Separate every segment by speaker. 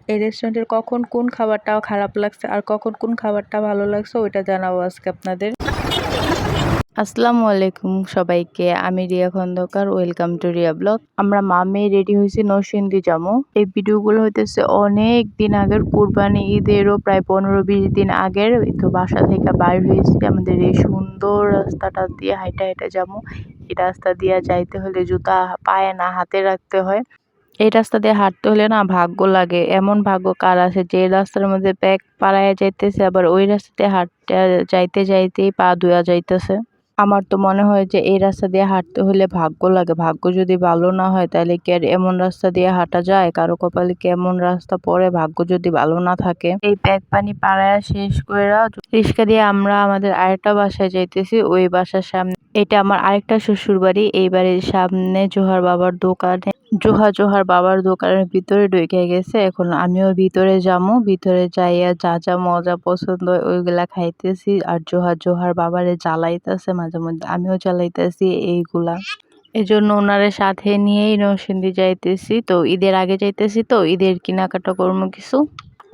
Speaker 1: এই রেস্টুরেন্টের কখন কোন খাবারটা খারাপ লাগছে আর কখন কোন খাবারটা ভালো লাগছে ওইটা জানাবো আজকে আপনাদের। আসসালামু আলাইকুম সবাইকে, আমি Riya Khandakar, welcome to Riya blog. আমরা মামে রেডি হয়েছি নরসিংদী যাবো। এই ভিডিওগুলো হইতেছে অনেক দিন আগের, কুরবানি ঈদেরও প্রায় 15-20 দিন আগের। তো বাসা থেকে বাইর হয়েছি আমাদের এই সুন্দর রাস্তাটা দিয়ে হাইটা হাইটা যাবো। এই রাস্তা দিয়ে যাইতে হলে জুতা পায়ে না হাতে রাখতে হয়। এই রাস্তা দিয়ে হাঁটতে হলে না ভাগ্য লাগে, এমন ভাগ্য কার আছে যে রাস্তার মধ্যে ব্যাগ পাড়ায় যাইতেছে, আবার ওই রাস্তাতে হাঁটতে যাইতে যাইতেই পা ধুয়া যাইতেছে। আমার তো মনে হয় যে এই রাস্তা দিয়ে হাঁটতে হলে ভাগ্য লাগে, ভাগ্য যদি ভালো না হয় তাহলে কি আর এমন রাস্তা দিয়ে হাঁটা যায়? কারো কপালে কি এমন রাস্তা পড়ে ভাগ্য যদি ভালো না থাকে? এই ব্যাগ পানি পাড়ায় শেষ কইরা রিক্সা দিয়ে আমরা আমাদের আরেকটা বাসায় যাইতেছি। ওই বাসার সামনে, এটা আমার আরেকটা শ্বশুর বাড়ি, এই বাড়ির সামনে জোহার বাবার দোকানে জোহার বাবার দোকানের ভিতরে ঢুকে গেছে। এখন আমিও ভিতরে যাবো, ভিতরে যাইয়া যা যা মজা পছন্দ হয় ওইগুলা খাইতেছি। আর জোহার বাবারে জ্বালাইতেছে, মাঝে মধ্যে আমিও জ্বালাইতেছি এইগুলা। এজন্য ওনারে সাথে নিয়েই নরসিংদী যাইতেছি। তো ঈদের আগে যাইতেছি, তো ঈদের কেনাকাটা করবো কিছু।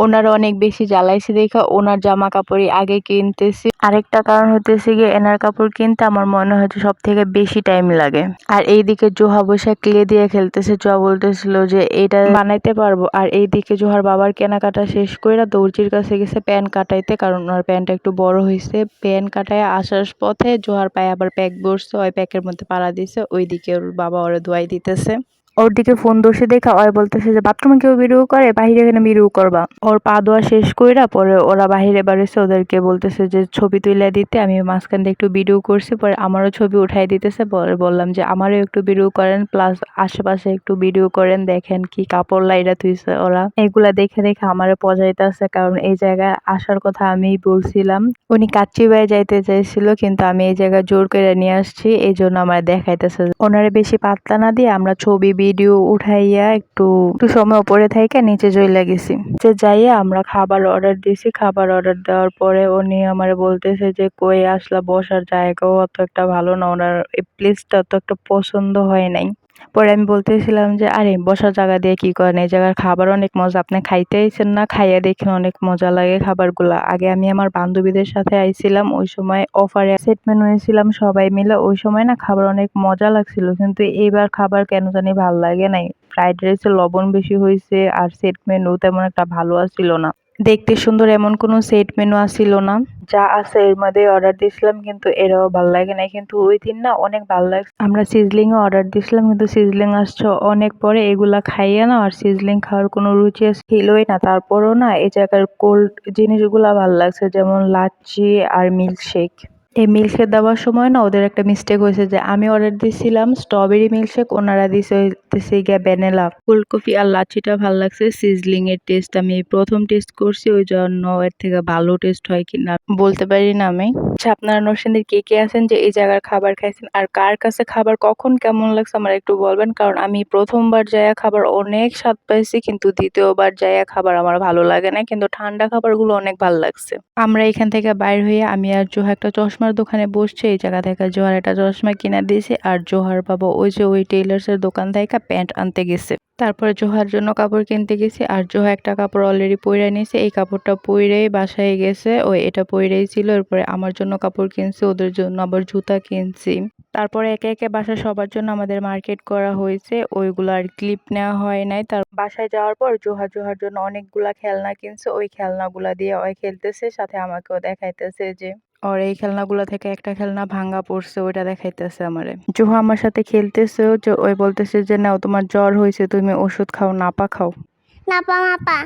Speaker 1: ওনারা অনেক বেশি জ্বালাইছে দেখা ওনার জামা কাপড়ই আগে কিনতেছি। আরেকটা কারণ হতেছে গিয়ে এনার কাপড় কিনতে আমার মনে হয় সব থেকে বেশি টাইম লাগে। আর এইদিকে জোহা বৈশা ক্লে দিয়ে খেলতেছে। জোহা বলতেছিল যে এটা বানাইতে পারবো। আর এইদিকে জোহার বাবার কেনাকাটা শেষ কইরা দর্জির কাছে গেছে প্যান্ট কাটাইতে, কারণ ওনার প্যান্টটা একটু বড় হয়েছে। প্যান্ট কাটায় আসার পথে জোহার পায়ে আবার প্যাক বসছে, ওই প্যাকের মধ্যে পাড়া দিছে। ওইদিকে ওর বাবা ওরে ধোয়াই দিতেছে। ওর দিকে ফোন দোষে দেখা ওই বলতেছে যে বাথরুমে কেউ ভিডিও করে, বাহিরে এখানে ভিডিও করবা। ওর পা ধোয়া শেষ কইরা পরে ওরা বাহিরে বাড়িছে, ওদেরকে বলতেছে যে ছবি তুলে দিতে। আমি মাঝখান দিয়ে একটু ভিডিও করছি, পরে আমারও ছবি উঠাই দিতেছে। পরে বললাম যে আমারও একটু ভিডিও করেন, প্লাস আশেপাশে একটু ভিডিও করেন, দেখেন কি কাপড় লাইরা থুইছে ওরা। এগুলা দেখে দেখে আমারও পজাইতেছে, কারণ এই জায়গায় আসার কথা আমিই বলছিলাম। উনি কাচ্চিবাই যাইতে চাইছিল, কিন্তু আমি এই জায়গায় জোর করে নিয়ে আসছি, এই জন্য আমার দেখাইতেছে। ওনারে বেশি পাত্তা না দিয়ে আমরা ছবি ভিডিও উঠাইয়া একটু সময় উপরে থাইকা নিচে চইলা গেছি। যে যাইয়া আমরা খাবার অর্ডার দিছি। খাবার অর্ডার দেওয়ার পরে উনি আমারে বলতেছে যে কই আসলা, বসার জায়গাও অত একটা ভালো না, ওনার এই প্লেসটা তো একটা পছন্দ হয় নাই। পরে আমি বলতেছিলাম যে আরে বসার জায়গা দিয়ে কি করেন, এই জায়গার খাবার অনেক মজা, আপনি খাইতে আইছেন না, খাইয়া দেখেন অনেক মজা লাগে খাবারগুলা। আগে আমি আমার বান্ধবীদের সাথে আইছিলাম, ওই সময় অফারে সেট মেনু নিয়েছিলাম সবাই মিলে, ওই সময় না খাবার অনেক মজা লাগছিল। কিন্তু এইবার খাবার কেন জানি ভাল লাগে নাই। ফ্রাইড রাইসে লবণ বেশি হয়েছে, আর সেট মেনু তেমন একটা ভালো আসছিল না। দেখতে সুন্দর এমন কোনো সেট মেনু আসছিল না, যা আছে এর মধ্যে অর্ডার দিয়েছিলাম, কিন্তু এরাও ভাল লাগে নাই। কিন্তু ওই দিন না অনেক ভালো লাগছে। আমরা সিজলিং ও অর্ডার দিয়েছিলাম, কিন্তু সিজলিং আসছে অনেক পরে। এগুলা খাইয়া না আর সিজলিং খাওয়ার কোনো রুচি ছিলই না। তারপরও না এই জায়গার কোল্ড জিনিসগুলা ভাল লাগছে, যেমন লাচ্ছি আর মিল্কশেক। এই মিল্কশেক দেওয়ার সময় না ওদের একটা মিস্টেক হয়েছে, যে আমি অর্ডার দিয়েছিলাম স্ট্রবেরি মিল্কশেক, ওনারা দিছে হইতেছে গিয়া ভ্যানিলা। কোল্ড কফি আর লাচ্ছিটা ভালো লাগছে। সিজলিং এর টেস্ট আমি প্রথম টেস্ট করছি, ওই জন্য এর থেকে ভালো টেস্ট হয় কিনা বলতে পারি না আমি। আচ্ছা, আপনারা নরসিংদীর কে কে আছেন যে এই জায়গার খাবার খাইছেন, আর কার কাছে খাবার কখন কেমন লাগছে আমার একটু বলবেন। কারণ আমি প্রথমবার যাইয়া খাবার অনেক স্বাদ পাইছি, কিন্তু দ্বিতীয়বার যাইয়া খাবার আমার ভালো লাগে না, কিন্তু ঠান্ডা খাবারগুলো অনেক ভালো লাগছে। আমরা এখান থেকে বাইর হয়ে আমি আর জোহা একটা চশমার দোকানে বসছি। এই জায়গা থেকে জোহার একটা চশমা কিনা দিয়েছি, আর জোহার বাবা ওই যে ওই টেইলার্সের দোকান থেকে প্যান্ট আনতে গেছে। তারপরে জোহার জন্য কাপড় কিনতে গেছি, আর জোহা একটা কাপড় অলরেডি পইরা নিয়েছে। এই কাপড়টা পইরেই বাসায় গেছে, ওই এটা পইরেই ছিল। এরপরে আমার জন্য কাপড় কিনছি, ওদের জন্য আবার জুতা কিনছি। তারপরে একে একে বাসায় সবার জন্য আমাদের মার্কেট করা হয়েছে, ওইগুলো আর ক্লিপ নেওয়া হয় নাই। তার বাসায় যাওয়ার পর জোহার জন্য অনেকগুলা খেলনা কিনছে, ওই খেলনাগুলা দিয়ে ওই খেলতেছে, সাথে আমাকেও দেখাইতেছে যে ওর এই খেলনাগুলো থেকে একটা খেলনা ভাঙা পড়ছে, ওইটা দেখাইতেছে আমারে। জোহা আমার সাথে খেলতেছেও, যে ওই বলতেছে যে নাও তোমার জ্বর হয়েছে, তুমি ওষুধ খাও, নাপা খাও। নাপা নাপা